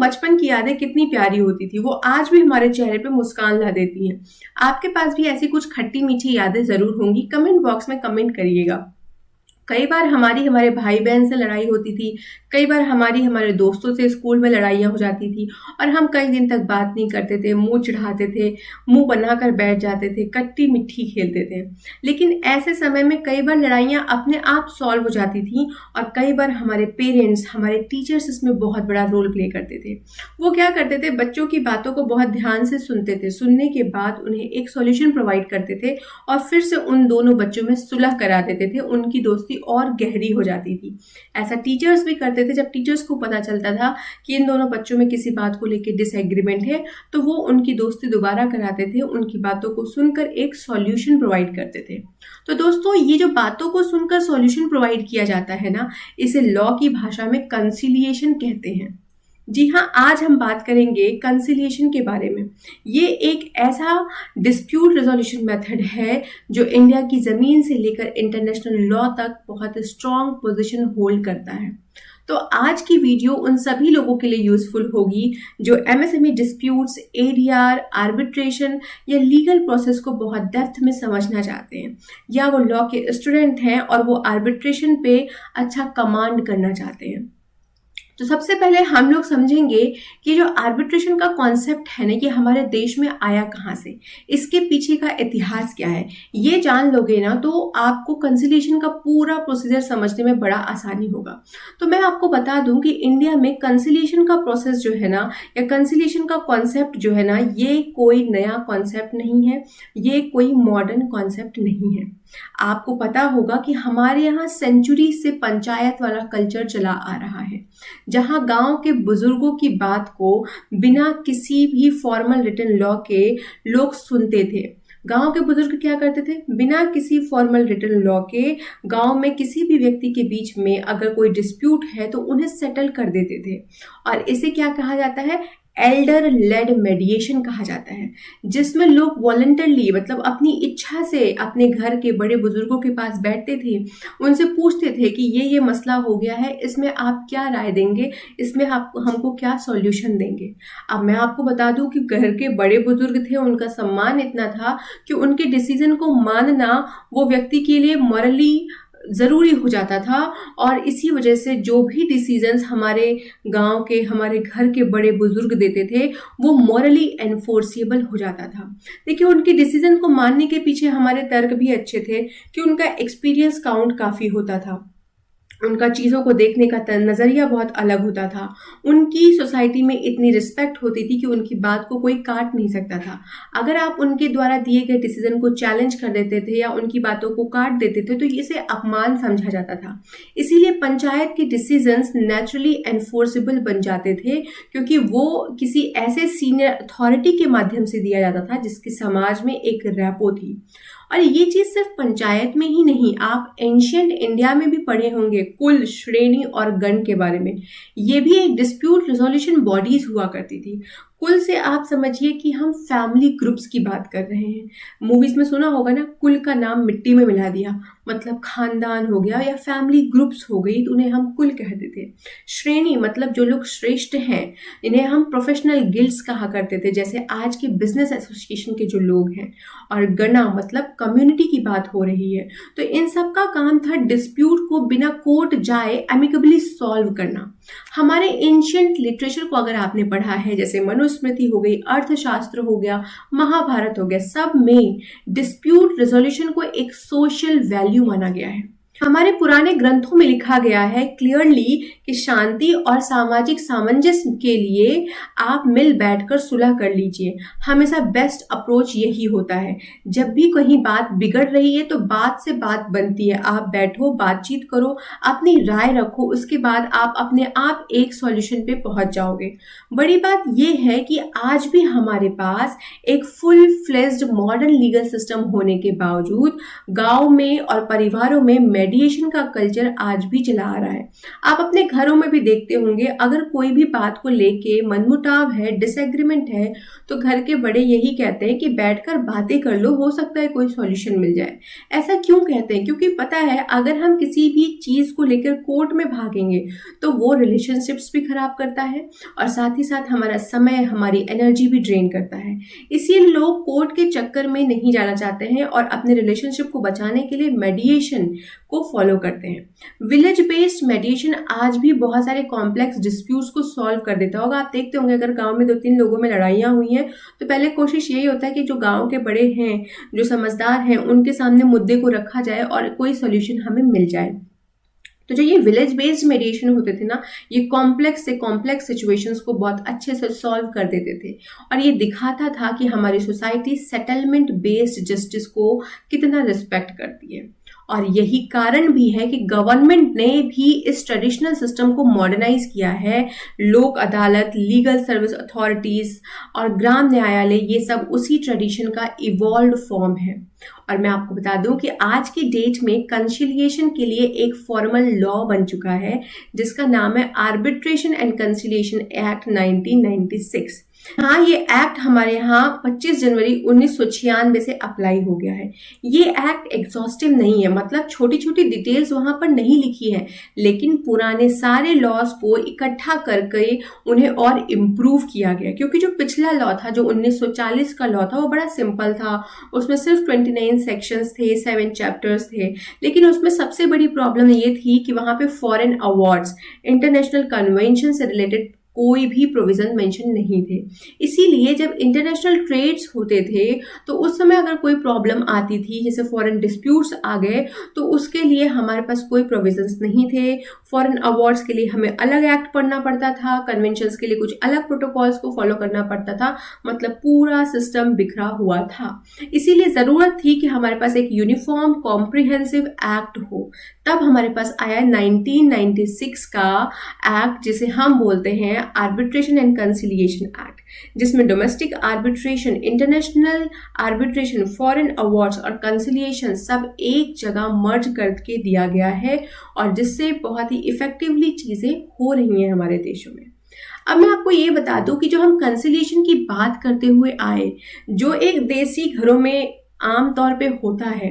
बचपन की यादें कितनी प्यारी होती थी, वो आज भी हमारे चेहरे पे मुस्कान ला देती हैं। आपके पास भी ऐसी कुछ खट्टी मीठी यादें ज़रूर होंगी, कमेंट बॉक्स में कमेंट करिएगा। कई बार हमारी हमारे भाई बहन से लड़ाई होती थी, कई बार हमारी हमारे दोस्तों से स्कूल में लड़ाइयाँ हो जाती थी और हम कई दिन तक बात नहीं करते थे, मुँह चिढ़ाते थे, मुँह बनाकर बैठ जाते थे, कट्टी-मिट्ठी खेलते थे। लेकिन ऐसे समय में कई बार लड़ाइयाँ अपने आप सॉल्व हो जाती थीं और कई बार हमारे पेरेंट्स, हमारे टीचर्स इसमें बहुत बड़ा रोल प्ले करते थे। वो क्या करते थे, बच्चों की बातों को बहुत ध्यान से सुनते थे, सुनने के बाद उन्हें एक सॉल्यूशन प्रोवाइड करते थे और फिर से उन दोनों बच्चों में सुलह करा देते थे, उनकी दोस्ती और गहरी हो जाती थी। ऐसा टीचर्स भी करते थे। जब टीचर्स को पता चलता था कि इन दोनों बच्चों में किसी बात को लेकर डिसएग्रीमेंट है, तो वो उनकी दोस्ती दोबारा कराते थे, उनकी बातों को सुनकर एक सॉल्यूशन प्रोवाइड करते थे। तो दोस्तों, ये जो बातों को सुनकर सॉल्यूशन प्रोवाइड किया जाता है ना, इसे लॉ की भाषा में कंसिलिएशन कहते हैं। जी हाँ, आज हम बात करेंगे कंसिलिएशन के बारे में। ये एक ऐसा डिस्प्यूट रेजोल्यूशन मेथड है जो इंडिया की ज़मीन से लेकर इंटरनेशनल लॉ तक बहुत स्ट्रॉन्ग पोजीशन होल्ड करता है। तो आज की वीडियो उन सभी लोगों के लिए यूजफुल होगी जो एमएसएमई डिस्प्यूट्स, एडीआर, आर्बिट्रेशन या लीगल प्रोसेस को बहुत डेप्थ में समझना चाहते हैं, या वो लॉ के स्टूडेंट हैं और वो आर्बिट्रेशन पे अच्छा कमांड करना चाहते हैं। तो सबसे पहले हम लोग समझेंगे कि जो आर्बिट्रेशन का कॉन्सेप्ट है ना, ये हमारे देश में आया कहाँ से, इसके पीछे का इतिहास क्या है। ये जान लोगे ना तो आपको कंसिलिएशन का पूरा प्रोसीजर समझने में बड़ा आसानी होगा। तो मैं आपको बता दूं कि इंडिया में कंसिलिएशन का प्रोसेस जो है ना, या कंसिलिएशन का कॉन्सेप्ट जो है ना, ये कोई नया कॉन्सेप्ट नहीं है, ये कोई मॉडर्न कॉन्सेप्ट नहीं है। आपको पता होगा कि हमारे यहाँ सेंचुरी से पंचायत वाला कल्चर चला आ रहा है, जहां गांव के बुजुर्गों की बात को बिना किसी भी फॉर्मल रिटन लॉ के लोग सुनते थे। गांव के बुजुर्ग क्या करते थे, बिना किसी फॉर्मल रिटन लॉ के गांव में किसी भी व्यक्ति के बीच में अगर कोई डिस्प्यूट है तो उन्हें सेटल कर देते थे। और इसे क्या कहा जाता है, एल्डर लेड मेडिएशन कहा जाता है, जिसमें लोग वॉलंटरली, मतलब अपनी इच्छा से अपने घर के बड़े बुजुर्गों के पास बैठते थे, उनसे पूछते थे कि ये मसला हो गया है, इसमें आप क्या राय देंगे, इसमें आप हमको क्या सॉल्यूशन देंगे। अब मैं आपको बता दूं कि घर के बड़े बुजुर्ग थे, उनका सम्मान इतना था कि उनके डिसीजन को मानना वो व्यक्ति के लिए मॉरली ज़रूरी हो जाता था। और इसी वजह से जो भी डिसीजंस हमारे गांव के, हमारे घर के बड़े बुजुर्ग देते थे, वो मॉरली एनफोर्सेबल हो जाता था। देखिए, उनके डिसीजन को मानने के पीछे हमारे तर्क भी अच्छे थे कि उनका एक्सपीरियंस काउंट काफ़ी होता था, उनका चीज़ों को देखने का नज़रिया बहुत अलग होता था, उनकी सोसाइटी में इतनी रिस्पेक्ट होती थी कि उनकी बात को कोई काट नहीं सकता था। अगर आप उनके द्वारा दिए गए डिसीजन को चैलेंज कर देते थे या उनकी बातों को काट देते थे तो इसे अपमान समझा जाता था। इसीलिए पंचायत के डिसीजंस नेचुरली एनफोर्सेबल बन जाते थे, क्योंकि वो किसी ऐसे सीनियर अथॉरिटी के माध्यम से दिया जाता था जिसके समाज में एक रैपो थी। और ये चीज़ सिर्फ पंचायत में ही नहीं, आप एंशियंट इंडिया में भी पढ़े होंगे कुल, श्रेणी और गण के बारे में। ये भी एक डिस्प्यूट रिजोल्यूशन बॉडीज हुआ करती थी। कुल से आप समझिए कि हम फैमिली ग्रुप्स की बात कर रहे हैं। मूवीज में सुना होगा ना, कुल का नाम मिट्टी में मिला दिया, मतलब खानदान हो गया या फैमिली ग्रुप्स हो गई, तो उन्हें हम कुल कहते थे। श्रेणी मतलब जो लोग श्रेष्ठ हैं, इन्हें हम प्रोफेशनल गिल्ड्स कहा करते थे, जैसे आज के बिजनेस एसोसिएशन के जो लोग हैं। और गणा मतलब कम्युनिटी की बात हो रही है। तो इन सब का काम था डिस्प्यूट को बिना कोर्ट जाए एमिकेबली सॉल्व करना। हमारे एंशियंट लिटरेचर को अगर आपने पढ़ा है, जैसे मनुस्मृति हो गई, अर्थशास्त्र हो गया, महाभारत हो गया, सब में डिस्प्यूट रेजोल्यूशन को एक सोशल वैल्यू माना गया है। हमारे पुराने ग्रंथों में लिखा गया है क्लियरली कि शांति और सामाजिक सामंजस्य के लिए आप मिल बैठकर सुलह कर लीजिए। हमेशा बेस्ट अप्रोच यही होता है। जब भी कहीं बात बिगड़ रही है तो बात से बात बनती है, आप बैठो, बातचीत करो, अपनी राय रखो, उसके बाद आप अपने आप एक सॉल्यूशन पे पहुंच जाओगे। बड़ी बात यह है कि आज भी हमारे पास एक full fledged modern legal system होने के बावजूद गाँव में और परिवारों में मेडिएशन का कल्चर आज भी चला आ रहा है। आप अपने घरों में भी देखते होंगे, अगर कोई भी बात को लेके मनमुटाव है, डिसएग्रीमेंट है, तो घर के बड़े यही कहते हैं कि बैठकर बातें कर लो, हो सकता है कोई सॉल्यूशन मिल जाए। ऐसा क्यों कहते हैं? क्योंकि पता है अगर हम किसी भी चीज को लेकर कोर्ट में भागेंगे तो वो रिलेशनशिप्स भी खराब करता है और साथ ही साथ हमारा समय, हमारी एनर्जी भी ड्रेन करता है। इसीलिए लोग कोर्ट के चक्कर में नहीं जाना चाहते हैं और अपने रिलेशनशिप को बचाने के लिए मेडिएशन को फॉलो करते हैं। विलेज बेस्ड मेडिएशन आज भी बहुत सारे कॉम्प्लेक्स डिस्प्यूट्स को सॉल्व कर देता होगा। आप देखते होंगे अगर गांव में 2-3 लोगों में लड़ाइयां हुई हैं तो पहले कोशिश यही होता है कि जो गांव के बड़े हैं, जो समझदार हैं, उनके सामने मुद्दे को रखा जाए और कोई सोल्यूशन हमें मिल जाए। तो जो ये विलेज बेस्ड मेडिएशन होते थे ना, ये कॉम्प्लेक्स से कॉम्प्लेक्स सिचुएशंस को बहुत अच्छे से सॉल्व कर देते थे और ये दिखाता था कि हमारी सोसाइटी सेटलमेंट बेस्ड जस्टिस को कितना रिस्पेक्ट करती है। और यही कारण भी है कि गवर्नमेंट ने भी इस ट्रेडिशनल सिस्टम को मॉडर्नाइज किया है। लोक अदालत, लीगल सर्विस अथॉरिटीज और ग्राम न्यायालय, ये सब उसी ट्रेडिशन का इवॉल्व फॉर्म है। और मैं आपको बता दूं कि आज की डेट में कंसिलिएशन के लिए एक फॉर्मल लॉ बन चुका है जिसका नाम है आर्बिट्रेशन एंड कंसिलिएशन एक्ट 1996। हाँ, ये एक्ट हमारे यहाँ 25 जनवरी 1996 से अप्लाई हो गया है। ये एक्ट एग्जॉस्टिव नहीं है, मतलब छोटी छोटी डिटेल्स वहां पर नहीं लिखी है, लेकिन पुराने सारे लॉज को इकट्ठा करके उन्हें और इम्प्रूव किया गया। क्योंकि जो पिछला लॉ था, जो 1940 का लॉ था, वो बड़ा सिंपल था। उसमें सिर्फ 29 सेक्शंस थे, 7 चैप्टर्स थे, लेकिन उसमें सबसे बड़ी प्रॉब्लम ये थी कि वहां पे फॉरेन अवार्ड्स, इंटरनेशनल कन्वेंशन से रिलेटेड कोई भी प्रोविजन मेंशन नहीं थे। इसीलिए जब इंटरनेशनल ट्रेड्स होते थे तो उस समय अगर कोई प्रॉब्लम आती थी, जैसे फॉरेन डिस्प्यूट्स आ गए, तो उसके लिए हमारे पास कोई प्रोविजंस नहीं थे। फॉरेन अवार्ड्स के लिए हमें अलग एक्ट पढ़ना पड़ता था, कन्वेंशंस के लिए कुछ अलग प्रोटोकॉल्स को फॉलो करना पड़ता था, मतलब पूरा सिस्टम बिखरा हुआ था। इसीलिए जरूरत थी कि हमारे पास एक यूनिफॉर्म कॉम्प्रिहेंसिव एक्ट हो। तब हमारे पास आया 1996 का एक्ट, जिसे हम बोलते हैं आर्बिट्रेशन एंड कंसिलिएशन एक्ट, जिसमें domestic arbitration, international arbitration, foreign awards और कंसिलिएशन सब एक जगह मर्ज करके दिया गया है और जिससे बहुत ही इफेक्टिवली चीजें हो रही हैं हमारे देशों में। अब मैं आपको ये बता दूं कि जो हम कंसिलिएशन की बात करते हुए आए, जो एक देसी घरों में आमतौर पे होता है,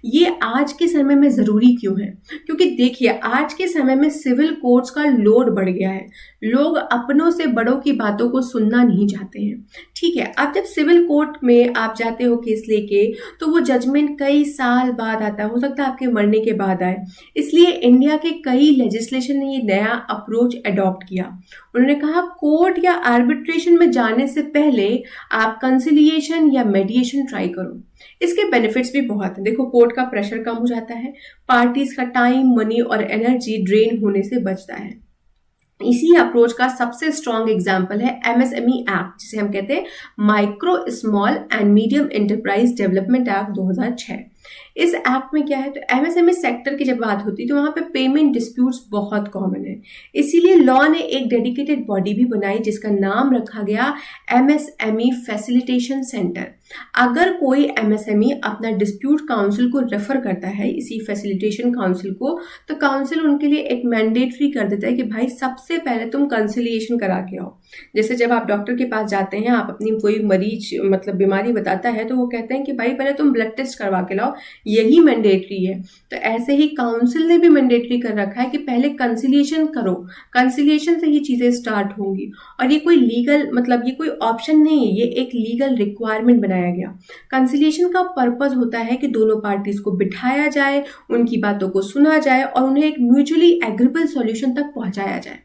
ये आज के समय में जरूरी क्यों है? क्योंकि देखिए, आज के समय में सिविल कोर्ट्स का लोड बढ़ गया है। लोग अपनों से बड़ों की बातों को सुनना नहीं चाहते हैं। ठीक है, अब जब सिविल कोर्ट में आप जाते हो केस लेके, तो वो जजमेंट कई साल बाद आता है, हो सकता है आपके मरने के बाद आए। इसलिए इंडिया के कई लेजिस्लेशन ने ये नया अप्रोच अडॉप्ट किया। उन्होंने कहा कोर्ट या आर्बिट्रेशन में जाने से पहले आप कंसिलिएशन या मेडिएशन ट्राई करो। इसके बेनिफिट्स भी बहुत हैं। देखो, कोर्ट का प्रेशर कम हो जाता है, पार्टीज का टाइम, मनी और एनर्जी ड्रेन होने से बचता है। इसी अप्रोच का सबसे स्ट्रॉन्ग एग्जाम्पल है एमएसएमई एक्ट, जिसे हम कहते हैं micro small and medium enterprise development act 2006। इस एक्ट में क्या है, तो एमएसएमई सेक्टर की जब बात होती है तो वहां पे पेमेंट डिस्प्यूट्स बहुत कॉमन है। इसीलिए लॉ ने एक डेडिकेटेड बॉडी भी बनाई जिसका नाम रखा गया एमएसएमई फैसिलिटेशन सेंटर। अगर कोई एमएसएमई अपना डिस्प्यूट काउंसिल को रेफर करता है, इसी फैसिलिटेशन काउंसिल को, तो काउंसिल उनके लिए एक मैंडेटरी कर देता है कि भाई सबसे पहले तुम कंसिलिएशन करा के आओ। जैसे जब आप डॉक्टर के पास जाते हैं, आप अपनी कोई मरीज मतलब बीमारी बताता है, तो वो कहते हैं कि भाई पहले तुम ब्लड टेस्ट करवा के लाओ, यही मैंडेटरी है। तो ऐसे ही काउंसिल ने भी मैंडेटरी कर रखा है कि पहले कंसिलिएशन करो, कंसिलिएशन से ही चीजें स्टार्ट होंगी। और ये कोई लीगल मतलब ये कोई ऑप्शन नहीं है, ये एक लीगल रिक्वायरमेंट बनाया गया। कंसिलिएशन का पर्पस होता है कि दोनों पार्टीज को बिठाया जाए, उनकी बातों को सुना जाए और उन्हें एक म्यूचुअली एग्रीबल सॉल्यूशन तक पहुंचाया जाए।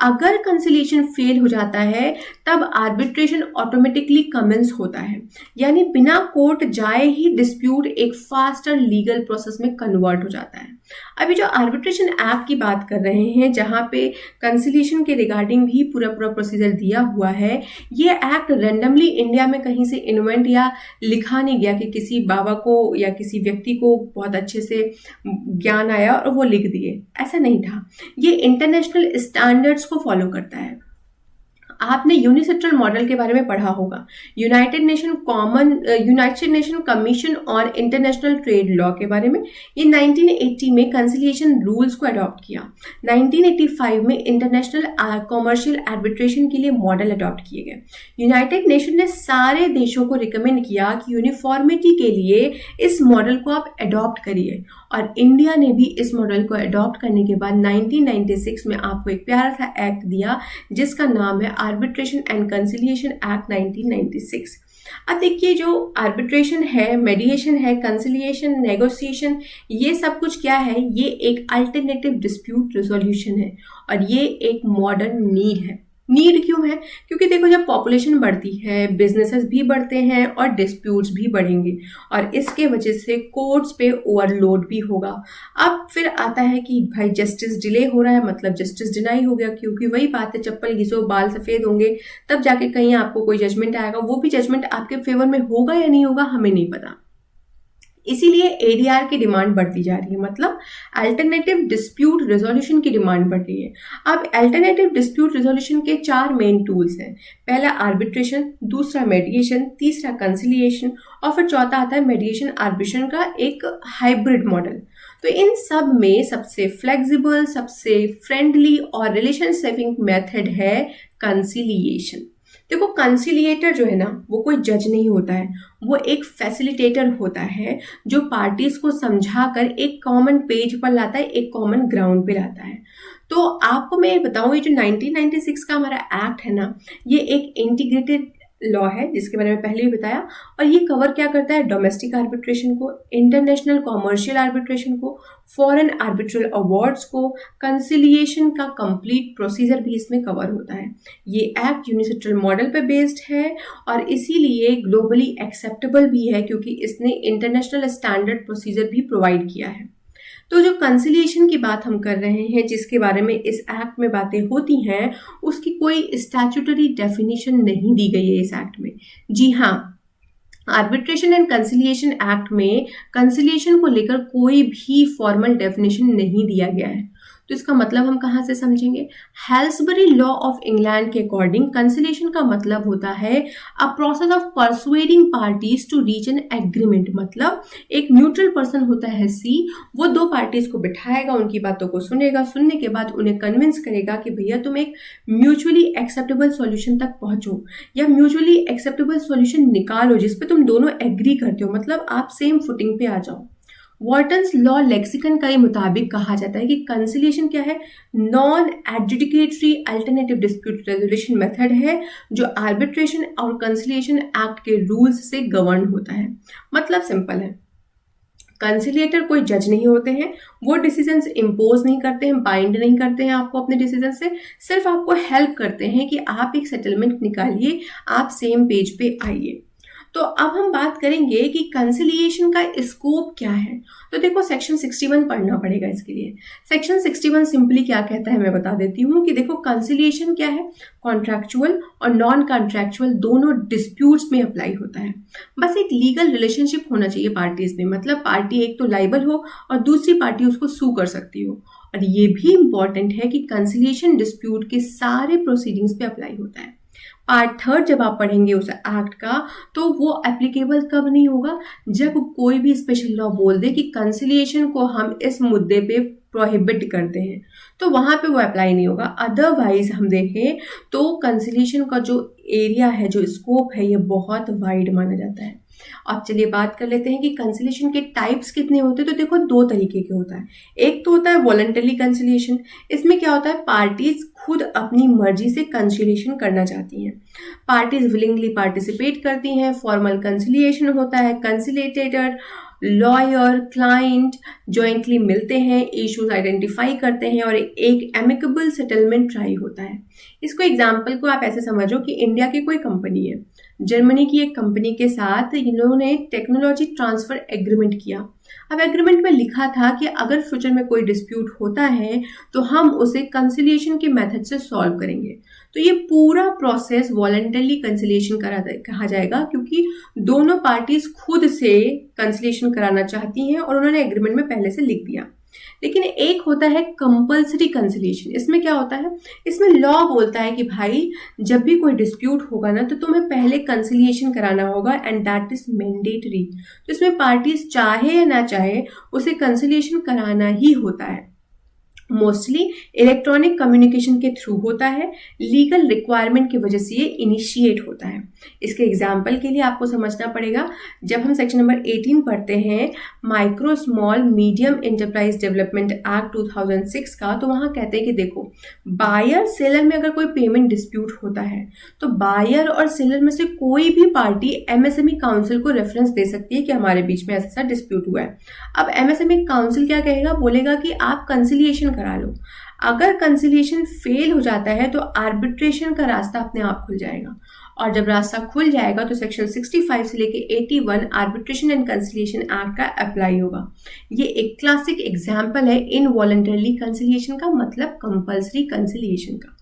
अगर कंसिलिएशन फेल हो जाता है तब आर्बिट्रेशन ऑटोमेटिकली कमेंस होता है, यानी बिना कोर्ट जाए ही डिस्प्यूट एक फास्टर लीगल प्रोसेस में कन्वर्ट हो जाता है। अभी जो आर्बिट्रेशन एक्ट की बात कर रहे हैं, जहां पे कंसिलिएशन के रिगार्डिंग भी पूरा प्रोसीजर दिया हुआ है, ये एक्ट रैंडमली इंडिया में कहीं से इन्वेंट या लिखा नहीं गया कि किसी बाबा को या किसी व्यक्ति को बहुत अच्छे से ज्ञान आया और वो लिख दिए, ऐसा नहीं था। ये इंटरनेशनल स्टैंडर्ड्स को फॉलो करता है। आपने यूनिसेट्रल मॉडल के बारे में पढ़ा होगा, United nation commission on international trade law के बारे में। ये 1980 में कंसिलिएशन रूल्स को अडॉप्ट किया। 1985 में इंटरनेशनल कॉमर्शियल आर्बिट्रेशन के लिए मॉडल अडॉप्ट किए गए। यूनाइटेड नेशन ने सारे देशों को रिकमेंड किया कि यूनिफॉर्मिटी के लिए इस मॉडल को आप अडॉप्ट करिए, और इंडिया ने भी इस मॉडल को अडॉप्ट करने के बाद 1996 में आपको एक प्यारा सा एक्ट दिया जिसका नाम है आर्बिट्रेशन एंड कंसिलिएशन एक्ट 1996। अब देखिए, जो आर्बिट्रेशन है, मेडिएशन है, कंसिलिएशन, नेगोशिएशन, ये सब कुछ क्या है? ये एक अल्टरनेटिव डिस्प्यूट रिजोल्यूशन है और ये एक मॉडर्न नीड है। नीड क्यों है? क्योंकि देखो, जब पॉपुलेशन बढ़ती है, बिजनेसेस भी बढ़ते हैं और डिस्प्यूट्स भी बढ़ेंगे, और इसके वजह से कोर्ट्स पे ओवरलोड भी होगा। अब फिर आता है कि भाई जस्टिस डिले हो रहा है, मतलब जस्टिस डिनाई हो गया, क्योंकि वही बात है, चप्पल घिसो बाल सफेद होंगे तब जाके कहीं आपको कोई जजमेंट आएगा। वो भी जजमेंट आपके फेवर में होगा या नहीं होगा हमें नहीं पता। इसीलिए एडीआर की डिमांड बढ़ती जा रही है, मतलब अल्टरनेटिव डिस्प्यूट रेजोल्यूशन की डिमांड बढ़ रही है। अब अल्टरनेटिव डिस्प्यूट रेजोल्यूशन के 4 मेन टूल्स हैं। पहला आर्बिट्रेशन, दूसरा मेडिएशन, तीसरा कंसिलिएशन और फिर चौथा आता है मेडिएशन आर्बिट्रेशन का एक हाइब्रिड मॉडल। तो इन सब में सबसे फ्लेक्सिबल, सबसे फ्रेंडली और रिलेशन सेविंग मेथड है कंसिलिएशन। देखो, कंसिलिएटर जो है ना, वो कोई जज नहीं होता है, वो एक फैसिलिटेटर होता है जो पार्टीज को समझाकर एक कॉमन पेज पर लाता है, एक कॉमन ग्राउंड पे लाता है। तो आपको मैं बताऊं, ये जो 1996 का हमारा एक्ट है ना, ये एक इंटीग्रेटेड लॉ है जिसके बारे में पहले ही बताया, और ये कवर क्या करता है? डोमेस्टिक आर्बिट्रेशन को, इंटरनेशनल कॉमर्शियल आर्बिट्रेशन को, फॉरेन आर्बिट्रल अवार्ड्स को, कंसिलिएशन का कंप्लीट प्रोसीजर भी इसमें कवर होता है। ये एक्ट यूनिसेट्रल मॉडल पे बेस्ड है और इसीलिए ग्लोबली एक्सेप्टेबल भी है, क्योंकि इसने इंटरनेशनल स्टैंडर्ड प्रोसीजर भी प्रोवाइड किया है। तो जो कंसिलिएशन की बात हम कर रहे हैं, जिसके बारे में इस एक्ट में बातें होती हैं, उसकी कोई स्टैट्यूटरी डेफिनेशन नहीं दी गई है इस एक्ट में। जी हाँ, आर्बिट्रेशन एंड कंसिलिएशन एक्ट में कंसिलिएशन को लेकर कोई भी फॉर्मल डेफिनेशन नहीं दिया गया है। तो इसका मतलब हम कहाँ से समझेंगे? हेल्सबरी लॉ ऑफ इंग्लैंड के अकॉर्डिंग कंसिलिएशन का मतलब होता है a process of persuading parties to reach an agreement. मतलब एक न्यूट्रल पर्सन होता है सी, वो दो पार्टीज को बिठाएगा, उनकी बातों को सुनेगा, सुनने के बाद उन्हें कन्विंस करेगा कि भैया तुम एक म्यूचुअली एक्सेप्टेबल सॉल्यूशन तक पहुंचो, या म्यूचुअली एक्सेप्टेबल सॉल्यूशन निकालो जिसपे तुम दोनों एग्री करते हो, मतलब आप सेम फुटिंग पे आ जाओ। वॉर्टन्स लॉ लेक्सिकन का मुताबिक कहा जाता है कि कंसिलिएशन क्या है? Non adjudicatory alternative dispute resolution method है जो आर्बिट्रेशन और कंसिलिएशन एक्ट के रूल्स से गवर्न होता है। मतलब सिंपल है, कंसिलिएटर कोई जज नहीं होते हैं, वो डिसीजंस इम्पोज नहीं करते हैं, बाइंड नहीं करते हैं आपको अपने डिसीजन से, सिर्फ आपको हेल्प करते हैं कि आप एक सेटलमेंट निकालिए, आप सेम पेज पे आइए। तो अब हम बात करेंगे कि कंसिलिएशन का स्कोप क्या है। तो देखो, सेक्शन 61 पढ़ना पड़ेगा इसके लिए। सेक्शन 61 सिंपली क्या कहता है मैं बता देती हूँ कि देखो, कंसिलिएशन क्या है? कॉन्ट्रैक्चुअल और नॉन कॉन्ट्रैक्चुअल दोनों डिस्प्यूट्स में अप्लाई होता है। बस एक लीगल रिलेशनशिप होना चाहिए पार्टीज में, मतलब पार्टी एक तो लाइबल हो और दूसरी पार्टी उसको सू कर सकती हो। और ये भी इंपॉर्टेंट है कि कंसिलिएशन डिस्प्यूट के सारे प्रोसीडिंग्स पे अप्लाई होता है। पार्ट 3 जब आप पढ़ेंगे उस एक्ट का, तो वो एप्लीकेबल कब नहीं होगा? जब कोई भी स्पेशल लॉ बोल दे कि कंसिलिएशन को हम इस मुद्दे पे प्रोहिबिट करते हैं, तो वहां पे वो अप्लाई नहीं होगा। अदरवाइज हम देखें तो कंसिलिएशन का जो एरिया है, जो स्कोप है, ये बहुत वाइड माना जाता है। अब चलिए बात कर लेते हैं कि कंसिलिएशन के टाइप्स कितने होते हैं। तो देखो, 2 तरीके के होता है। एक तो होता है वॉलंटरी कंसिलिएशन। इसमें क्या होता है? पार्टीज खुद अपनी मर्जी से कंसिलिएशन करना चाहती हैं, पार्टीज विलिंगली पार्टिसिपेट करती हैं। फॉर्मल कंसिलिएशन होता है, कंसिलिएटर, लॉयर, क्लाइंट जॉइंटली मिलते हैं, इश्यूज आइडेंटिफाई करते हैं और एक एमिकेबल सेटलमेंट ट्राई होता है। इसको एग्जाम्पल को आप ऐसे समझो कि इंडिया की कोई कंपनी है, जर्मनी की एक कंपनी के साथ इन्होंने टेक्नोलॉजी ट्रांसफर एग्रीमेंट किया। अब एग्रीमेंट में लिखा था कि अगर फ्यूचर में कोई डिस्प्यूट होता है तो हम उसे कंसिलिएशन के मेथड से सॉल्व करेंगे। तो ये पूरा प्रोसेस वॉलंटरी कंसिलिएशन कहा जाएगा, क्योंकि दोनों पार्टीज खुद से कंसिलिएशन कराना चाहती हैं और उन्होंने एग्रीमेंट में पहले से लिख दिया। लेकिन एक होता है कंपल्सरी कंसिलिएशन। इसमें क्या होता है, इसमें लॉ बोलता है कि भाई जब भी कोई डिस्प्यूट होगा ना तो तुम्हें पहले कंसिलिएशन कराना होगा एंड दैट इज मैंडेटरी। तो इसमें पार्टीज चाहे या ना चाहे उसे कंसिलिएशन कराना ही होता है। मोस्टली इलेक्ट्रॉनिक कम्युनिकेशन के थ्रू होता है, लीगल रिक्वायरमेंट की वजह से ये इनिशिएट होता है। इसके एग्जाम्पल के लिए आपको समझना पड़ेगा, जब हम सेक्शन नंबर 18 पढ़ते हैं micro small medium enterprise development act 2006 का, तो वहाँ कहते हैं कि देखो बायर सेलर में अगर कोई पेमेंट डिस्प्यूट होता है तो बायर और सेलर में से कोई भी पार्टी एमएसएमई काउंसिल को रेफरेंस दे सकती है कि हमारे बीच में ऐसा डिस्प्यूट हुआ है। अब एमएसएमई काउंसिल क्या कहेगा, बोलेगा कि आप कंसिलिएशन करा लो। अगर कंसिलिएशन फेल हो जाता है तो आर्बिट्रेशन का रास्ता अपने आप खुल जाएगा, और जब रास्ता खुल जाएगा तो सेक्शन 65 से लेके 81 आर्बिट्रेशन एंड कंसिलिएशन एक्ट का अप्लाई होगा। ये एक क्लासिक एग्जांपल है इनवॉलंटरली कंसिलिएशन का, मतलब कंपल्सरी कंसिलिएशन का।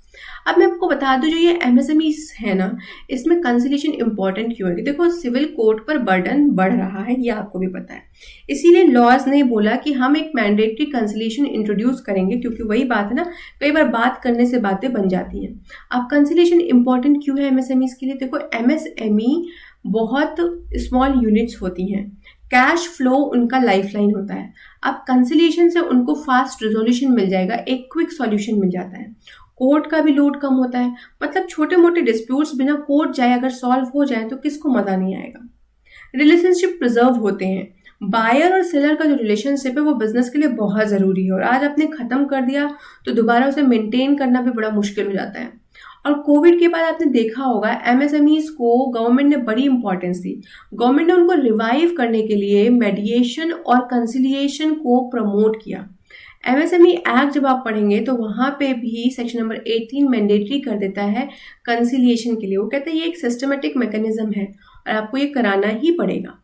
अब मैं आपको बता दूं, जो ये एमएसएमई है ना, इसमें कंसिलिएशन इंपॉर्टेंट क्यों है कि देखो सिविल कोर्ट पर बर्डन बढ़ रहा है, ये आपको भी पता है। इसीलिए लॉज ने बोला कि हम एक मैंडेटरी कंसिलिएशन इंट्रोड्यूस करेंगे, क्योंकि वही बात है ना, कई बार बात करने से बातें बन जाती हैं। अब कंसिलिएशन इंपॉर्टेंट क्यों है एमएसएमई के लिए, देखो एमएसएमई बहुत स्मॉल यूनिट्स होती हैं, कैश फ्लो उनका लाइफलाइन होता है। अब कंसिलिएशन से उनको फास्ट रिजोल्यूशन मिल जाएगा, एक क्विक सॉल्यूशन मिल जाता है, कोर्ट का भी लोड कम होता है। मतलब छोटे मोटे डिस्प्यूट्स बिना कोर्ट जाए अगर सॉल्व हो जाए तो किसको मजा नहीं आएगा। रिलेशनशिप प्रिजर्व होते हैं, बायर और सेलर का जो रिलेशनशिप है वो बिजनेस के लिए बहुत जरूरी है, और आज आपने खत्म कर दिया तो दोबारा उसे मेंटेन करना भी बड़ा मुश्किल हो जाता है। और कोविड के बाद आपने देखा होगा एमएसएमईज को गवर्नमेंट ने बड़ी इंपॉर्टेंस दी। गवर्नमेंट ने उनको रिवाइव करने के लिए मेडिएशन और कंसिलिएशन को प्रमोट किया। एमएसएमई एक्ट जब आप पढ़ेंगे तो वहां पे भी सेक्शन नंबर 18 मैंडेटरी कर देता है कंसिलिएशन के लिए। वो कहते हैं ये एक सिस्टमेटिक मैकेनिज्म है और आपको ये कराना ही पड़ेगा।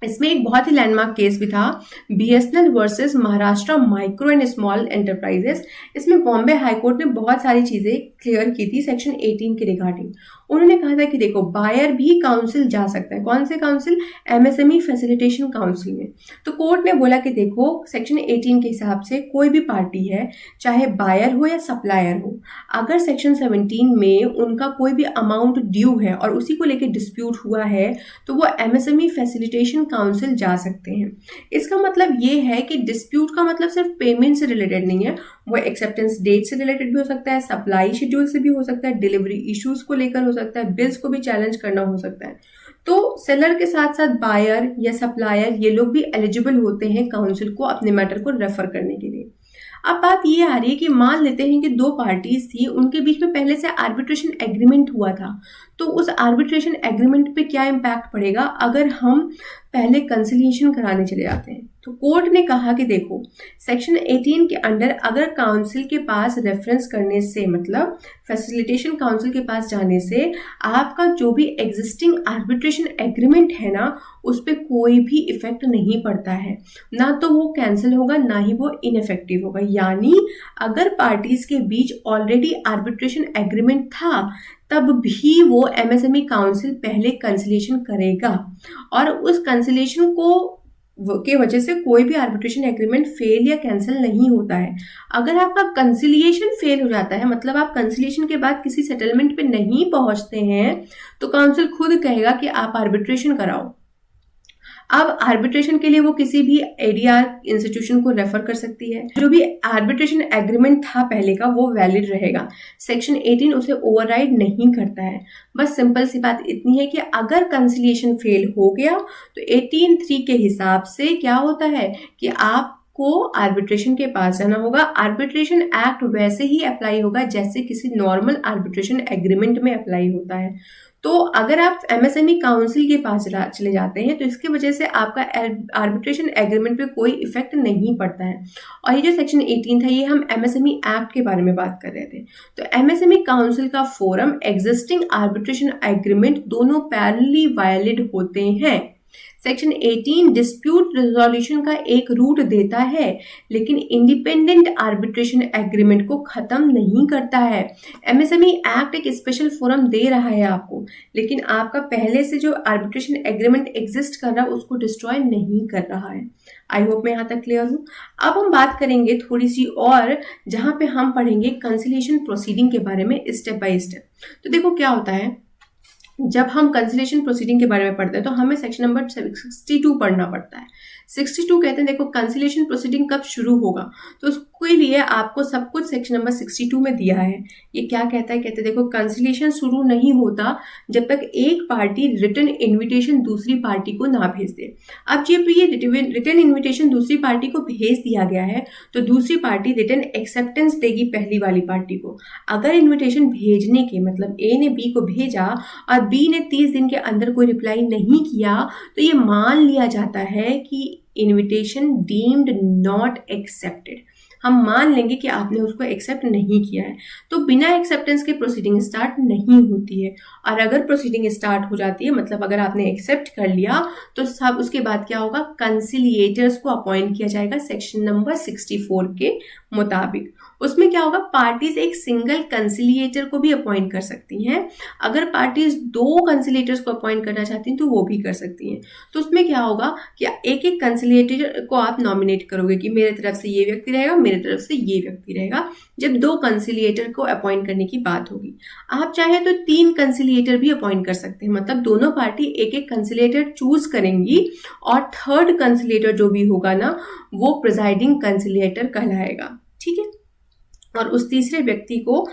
इसमें एक बहुत ही लैंडमार्क केस भी था, BSNL versus Maharashtra micro and small enterprises. इसमें बॉम्बे हाईकोर्ट ने बहुत सारी चीजें क्लियर की थी सेक्शन 18 के रिगार्डिंग। उन्होंने कहा था कि देखो बायर भी काउंसिल जा सकता है, कौन से काउंसिल, एमएसएमई फैसिलिटेशन काउंसिल में। तो कोर्ट ने बोला कि देखो सेक्शन 18 के हिसाब से कोई भी पार्टी है, चाहे बायर हो या सप्लायर हो, अगर सेक्शन 17 में उनका कोई भी अमाउंट ड्यू है और उसी को लेकर डिस्प्यूट हुआ है तो वो एमएसएमई फैसिलिटेशन काउंसिल जा सकते हैं। इसका मतलब ये है कि डिस्प्यूट का मतलब सिर्फ पेमेंट से रिलेटेड नहीं है, वो एक्सेप्टेंस डेट से रिलेटेड भी हो सकता है, सप्लाई शेड्यूल से भी हो सकता है, डिलीवरी इश्यूज को लेकर हो सकता है, बिल्स को भी चैलेंज करना हो सकता है। तो सेलर के साथ साथ बायर या सप्लायर ये लोग भी एलिजिबल होते हैं काउंसिल को अपने मैटर को रेफर करने के लिए। अब बात ये आ रही है कि मान लेते हैं कि दो पार्टीज थी, उनके बीच में पहले से आर्बिट्रेशन एग्रीमेंट हुआ था, तो उस आर्बिट्रेशन एग्रीमेंट पे क्या इम्पैक्ट पड़ेगा अगर हम पहले कंसिलिएशन कराने चले जाते हैं। तो कोर्ट ने कहा कि देखो सेक्शन 18 के अंडर अगर काउंसिल के पास रेफरेंस करने से, मतलब फैसिलिटेशन काउंसिल के पास जाने से आपका जो भी एग्जिस्टिंग आर्बिट्रेशन एग्रीमेंट है ना उस पर कोई भी इफेक्ट नहीं पड़ता है, ना तो वो कैंसिल होगा ना ही वो इनइफेक्टिव होगा। यानी अगर पार्टीज के बीच ऑलरेडी आर्बिट्रेशन एग्रीमेंट था तब भी वो एमएसएमई काउंसिल पहले कंसिलिएशन करेगा, और उस कंसिलिएशन को के वजह से कोई भी आर्बिट्रेशन एग्रीमेंट फेल या कैंसिल नहीं होता है। अगर आपका कंसिलिएशन फेल हो जाता है, मतलब आप कंसिलिएशन के बाद किसी सेटलमेंट पे नहीं पहुंचते हैं, तो काउंसिल खुद कहेगा कि आप आर्बिट्रेशन कराओ। अब आर्बिट्रेशन के लिए वो किसी भी एडीआर इंस्टीट्यूशन को रेफर कर सकती है। जो भी आर्बिट्रेशन एग्रीमेंट था पहले का वो वैलिड रहेगा, सेक्शन 18 उसे ओवरराइड नहीं करता है। बस सिंपल सी बात इतनी है कि अगर कंसिलिएशन फेल हो गया तो 18(3) के हिसाब से क्या होता है कि आपको आर्बिट्रेशन के पास जाना होगा। आर्बिट्रेशन एक्ट वैसे ही अप्लाई होगा जैसे किसी नॉर्मल आर्बिट्रेशन एग्रीमेंट में अप्लाई होता है। तो अगर आप एमएसएमई काउंसिल के पास चले जाते हैं तो इसकी वजह से आपका आर्बिट्रेशन एग्रीमेंट पे कोई इफेक्ट नहीं पड़ता है। और ये जो सेक्शन 18 था ये हम एमएसएमई एक्ट के बारे में बात कर रहे थे। तो एमएसएमई काउंसिल का फोरम, एग्जिस्टिंग आर्बिट्रेशन एग्रीमेंट दोनों पैरेलली वायलेट होते हैं। सेक्शन 18 डिस्प्यूट रिजोल्यूशन का एक रूट देता है लेकिन इंडिपेंडेंट आर्बिट्रेशन एग्रीमेंट को खत्म नहीं करता है। एमएसएमई एक्ट एक स्पेशल फोरम दे रहा है आपको, लेकिन आपका पहले से जो आर्बिट्रेशन एग्रीमेंट एग्जिस्ट कर रहा है उसको डिस्ट्रॉय नहीं कर रहा है। आई होप मैं यहाँ तक क्लियर हूँ। अब हम बात करेंगे थोड़ी सी और, जहाँ पे हम पढ़ेंगे कंसिलिएशन प्रोसीडिंग के बारे में स्टेप बाय स्टेप। तो देखो क्या होता है, जब हम कंसिलिएशन प्रोसीडिंग के बारे में पढ़ते हैं तो हमें सेक्शन नंबर 62 पढ़ना पड़ता है। 62 कहते हैं देखो कंसिलिएशन प्रोसीडिंग कब शुरू होगा, तो उसके लिए आपको सब कुछ सेक्शन नंबर 62 में दिया है। ये क्या कहता है, कहते हैं देखो कंसिलिएशन शुरू नहीं होता जब तक एक पार्टी रिटन इन्विटेशन दूसरी पार्टी को ना भेज दे। अब जब ये रिटन इन्विटेशन दूसरी पार्टी को भेज दिया गया है तो दूसरी पार्टी रिटन एक्सेप्टेंस देगी पहली वाली पार्टी को। अगर इन्विटेशन भेजने के मतलब ए ने बी को भेजा और बी ने 30 दिन के अंदर कोई रिप्लाई नहीं किया तो ये मान लिया जाता है कि इन्विटेशन डीम्ड नॉट एक्सेप्टेड। हम मान लेंगे कि आपने उसको एक्सेप्ट नहीं किया है, तो बिना एक्सेप्टेंस के प्रोसीडिंग स्टार्ट नहीं होती है। और अगर प्रोसीडिंग स्टार्ट हो जाती है मतलब अगर आपने एक्सेप्ट कर लिया तो सब उसके बाद क्या होगा, कंसिलिएटर्स को अपॉइंट किया जाएगा सेक्शन नंबर 64 के मुताबिक। उसमें क्या होगा, पार्टीज एक सिंगल कंसिलिएटर को भी अपॉइंट कर सकती हैं। अगर पार्टीज 2 कंसिलिएटर्स को अपॉइंट करना चाहती हैं तो वो भी कर सकती हैं। तो उसमें क्या होगा कि एक एक कंसिलिएटर को आप नॉमिनेट करोगे कि मेरे तरफ से ये व्यक्ति रहेगा, मेरे तरफ से ये व्यक्ति रहेगा, जब 2 कंसिलिएटर को अपॉइंट करने की बात होगी। आप चाहे तो 3 कंसिलिएटर भी अपॉइंट कर सकते हैं, मतलब दोनों पार्टी एक एक कंसिलिएटर चूज करेंगी और थर्ड कंसिलिएटर जो भी होगा ना वो प्रिजाइडिंग कंसिलिएटर कहलाएगा। ठीक है, और उस तीसरे व्यक्ति को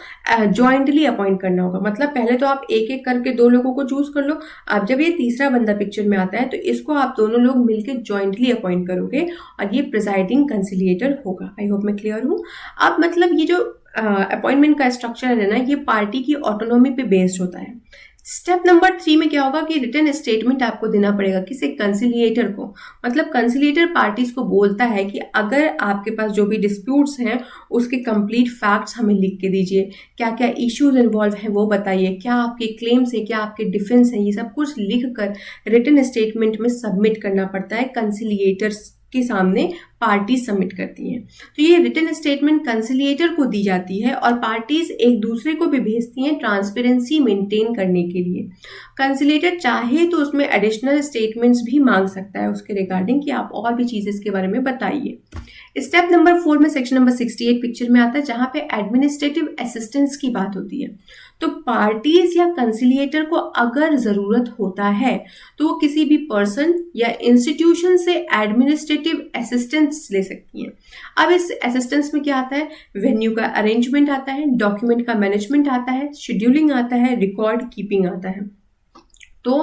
जॉइंटली अपॉइंट करना होगा। मतलब पहले तो आप एक एक करके 2 लोगों को चूज कर लो, अब जब ये तीसरा बंदा पिक्चर में आता है तो इसको आप दोनों लोग मिलकर जॉइंटली अपॉइंट करोगे और ये प्रिजाइडिंग कंसिलिएटर होगा। आई होप मैं क्लियर हूँ। अब मतलब ये जो अपॉइंटमेंट का स्ट्रक्चर है ना, ये पार्टी की ऑटोनॉमी पे बेस्ड होता है। स्टेप नंबर 3 में क्या होगा कि रिटन स्टेटमेंट आपको देना पड़ेगा किसी कंसिलिएटर को। मतलब कंसिलिएटर पार्टीज को बोलता है कि अगर आपके पास जो भी डिस्प्यूट्स हैं उसके कंप्लीट फैक्ट्स हमें लिख के दीजिए, क्या क्या इश्यूज इन्वॉल्व हैं वो बताइए, क्या आपके क्लेम्स है, क्या आपके डिफेंस है, ये सब कुछ लिख कर रिटन स्टेटमेंट में सबमिट करना पड़ता है। कंसिलिएटर्स के सामने पार्टी सबमिट करती हैं। तो ये रिटन स्टेटमेंट कंसिलिएटर को दी जाती है और पार्टीज एक दूसरे को भी भेजती हैं ट्रांसपेरेंसी मेंटेन करने के लिए। कंसिलिएटर चाहे तो उसमें एडिशनल स्टेटमेंट्स भी मांग सकता है उसके रिगार्डिंग कि आप और भी चीजें इसके बारे में बताइए। स्टेप नंबर 4 में सेक्शन नंबर 68 पिक्चर में आता है जहां पे एडमिनिस्ट्रेटिव असिस्टेंस की बात होती है। तो पार्टीज या कंसिलिएटर को अगर जरूरत होता है तो वो किसी भी पर्सन या इंस्टीट्यूशन से एडमिनिस्ट्रेटिव असिस्टेंस ले सकती हैं। अब इस असिस्टेंस में क्या आता है, वेन्यू का अरेंजमेंट आता है, डॉक्यूमेंट का मैनेजमेंट आता है, शेड्यूलिंग आता है, रिकॉर्ड कीपिंग आता है। तो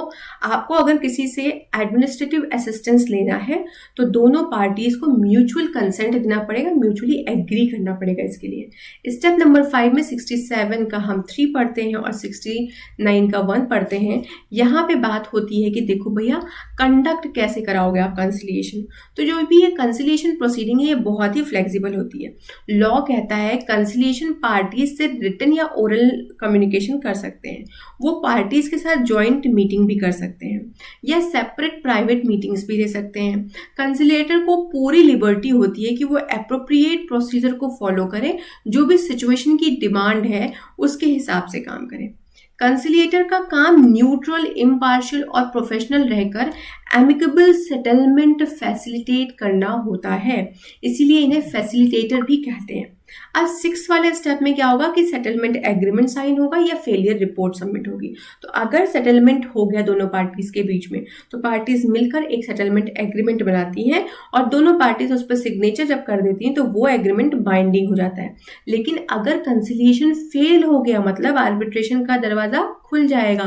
आपको अगर किसी से एडमिनिस्ट्रेटिव असिस्टेंस लेना है तो दोनों पार्टीज को म्यूचुअल कंसेंट देना पड़ेगा, म्यूचुअली एग्री करना पड़ेगा इसके लिए। स्टेप नंबर 5 में 67 का हम 3 पढ़ते हैं और 69 का 1 पढ़ते हैं। यहाँ पे बात होती है कि देखो भैया कंडक्ट कैसे कराओगे आप कंसिलिएशन। तो जो भी ये कंसिलिएशन प्रोसीडिंग है ये बहुत ही फ्लेक्सिबल होती है। लॉ कहता है कंसिलिएशन पार्टीज से रिटन या ओरल कम्युनिकेशन कर सकते हैं, वो पार्टीज के साथ ज्वाइंट मीटिंग भी कर सकते हैं या सेपरेट प्राइवेट मीटिंग्स भी ले सकते हैं। कंसिलिएटर को पूरी लिबर्टी होती है कि वो एप्रोप्रिएट प्रोसीजर को फॉलो करें, जो भी सिचुएशन की डिमांड है उसके हिसाब से काम करें। कंसिलिएटर का काम न्यूट्रल, इम्पार्शियल और प्रोफेशनल रहकर एमिकेबल सेटलमेंट फैसिलिटेट करना होता है, इसीलिए इन्हें फैसिलिटेटर भी कहते हैं। अब 6 वाले स्टेप में क्या होगा कि सेटलमेंट एग्रीमेंट साइन होगा या फेलियर रिपोर्ट सबमिट होगी। तो अगर सेटलमेंट हो गया दोनों पार्टीज के बीच में तो पार्टीज मिलकर एक सेटलमेंट एग्रीमेंट बनाती हैं और दोनों पार्टीज उस पर सिग्नेचर जब कर देती हैं तो वो एग्रीमेंट बाइंडिंग हो जाता है। लेकिन अगर कंसिलिएशन फेल हो गया मतलब आर्बिट्रेशन का दरवाजा खुल जाएगा,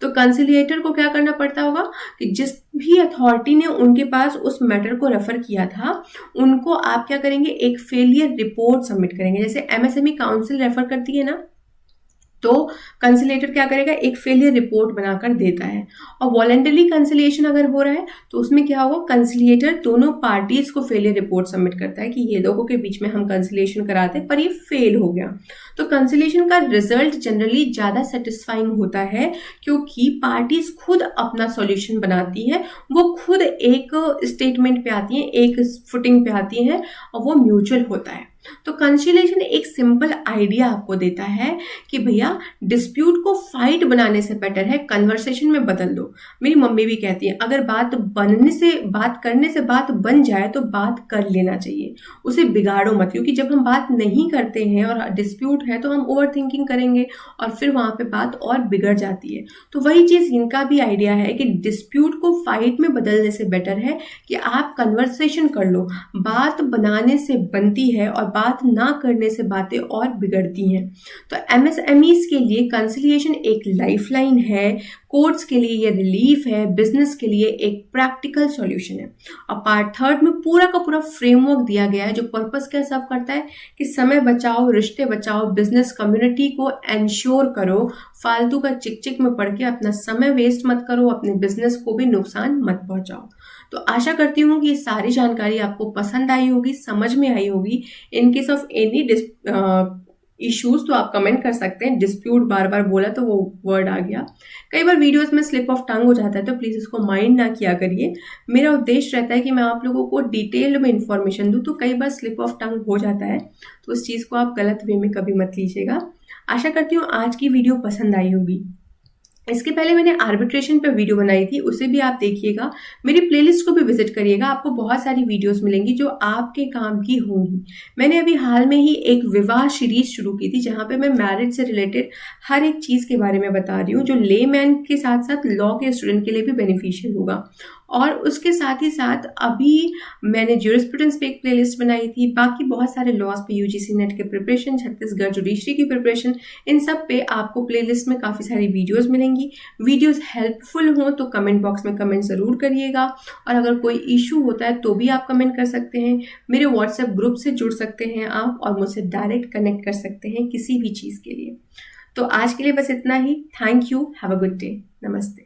तो कंसिलिएटर को क्या करना पड़ता होगा कि जिस भी अथॉरिटी ने उनके पास उस मैटर को रेफर किया था उनको आप क्या करेंगे, एक फेलियर रिपोर्ट सबमिट करेंगे। जैसे एमएसएमई काउंसिल रेफर करती है ना, तो कंसिलेटर क्या करेगा, एक फेलियर रिपोर्ट बनाकर देता है। और वॉलेंटरी कंसिलिएशन अगर हो रहा है तो उसमें क्या होगा, कंसिलिएटर दोनों पार्टीज को फेलियर रिपोर्ट सबमिट करता है कि ये लोगों के बीच में हम कंसिलिएशन कराते पर ये फेल हो गया। तो कंसिलिएशन का रिजल्ट जनरली ज्यादा सेटिस्फाइंग होता है क्योंकि पार्टीज खुद अपना सॉल्यूशन बनाती है, वो खुद एक स्टेटमेंट पे आती है, एक फुटिंग पे आती है और वो म्यूचुअल होता है। तो कंसिलिएशन एक सिंपल आइडिया आपको देता है कि भैया डिस्प्यूट को फाइट बनाने से बेटर है कन्वर्सेशन में बदल दो। मेरी मम्मी भी कहती है अगर बात करने से बात बन जाए तो बात कर लेना चाहिए, उसे बिगाड़ो मत, क्योंकि जब हम बात नहीं करते हैं और डिस्प्यूट है तो हम ओवर थिंकिंग करेंगे और फिर वहां पे बात और बिगड़ जाती है। तो वही चीज इनका भी आइडिया है कि डिस्प्यूट को फाइट में बदलने से बेटर है कि आप कन्वर्सेशन कर लो, बात बनाने से बनती है और बात ना करने से बातें और बिगड़ती हैं। तो एमएसएमईज के लिए कंसिलिएशन एक लाइफलाइन है, कोर्ट्स के लिए ये रिलीफ है, बिजनेस के लिए एक प्रैक्टिकल सॉल्यूशन है। और पार्ट थर्ड में पूरा का पूरा फ्रेमवर्क दिया गया है जो पर्पस क्या सर्व करता है कि समय बचाओ, रिश्ते बचाओ, बिजनेस कम्युनिटी को एंश्योर करो, फालतू का चिक चिक में पड़ के अपना समय वेस्ट मत करो, अपने बिजनेस को भी नुकसान मत पहुंचाओ। तो आशा करती हूँ कि ये सारी जानकारी आपको पसंद आई होगी, समझ में आई होगी। In case of any issues तो आप कमेंट कर सकते हैं। डिस्प्यूट बार बार बोला तो वो वर्ड आ गया, कई बार वीडियोस में स्लिप ऑफ टंग हो जाता है, तो प्लीज इसको माइंड ना किया करिए। मेरा उद्देश्य रहता है कि मैं आप लोगों को डिटेल में इंफॉर्मेशन दूं, तो कई बार स्लिप ऑफ टंग हो जाता है, तो उस चीज को आप गलत वे में कभी मत लीजिएगा। आशा करती हूँ आज की वीडियो पसंद आई होगी। इसके पहले मैंने आर्बिट्रेशन पर वीडियो बनाई थी, उसे भी आप देखिएगा। मेरी प्लेलिस्ट को भी विजिट करिएगा, आपको बहुत सारी वीडियोस मिलेंगी जो आपके काम की होंगी। मैंने अभी हाल में ही एक विवाह सीरीज शुरू की थी जहां पे मैं मैरिज से रिलेटेड हर एक चीज के बारे में बता रही हूँ, जो लेमैन के साथ साथ लॉ के स्टूडेंट के लिए भी बेनिफिशियल होगा। और उसके साथ ही साथ अभी मैंने ज्यूरिस्प्रूडेंस पे एक प्लेलिस्ट बनाई थी, बाकी बहुत सारे लॉज पे, यूजीसी नेट के प्रिपरेशन, छत्तीसगढ़ जुडिशरी की प्रिपरेशन, इन सब पे आपको प्लेलिस्ट में काफ़ी सारी वीडियोस मिलेंगी। वीडियोस हेल्पफुल हों तो कमेंट बॉक्स में कमेंट ज़रूर करिएगा, और अगर कोई इशू होता है तो भी आप कमेंट कर सकते हैं। मेरे व्हाट्सएप ग्रुप से जुड़ सकते हैं आप और मुझसे डायरेक्ट कनेक्ट कर सकते हैं किसी भी चीज़ के लिए। तो आज के लिए बस इतना ही। Thank you, have a good day, नमस्ते।